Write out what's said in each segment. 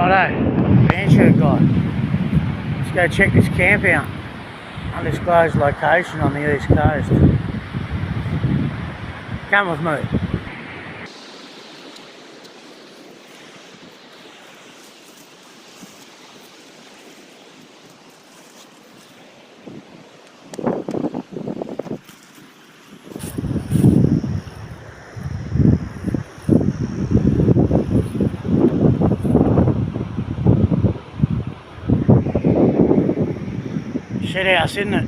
Righto, Banshee guy. Let's go check this camp out. Undisclosed location on the east coast. Come with me. Shed house, isn't it?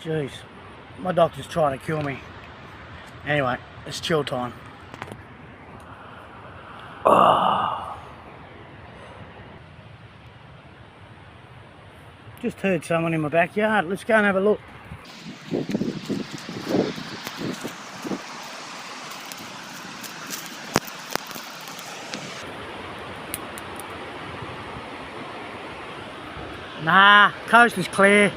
Jeez, my doctor's trying to kill me. Anyway, it's chill time. Just heard someone in my backyard. Let's go and have a look. Nah, coast is clear.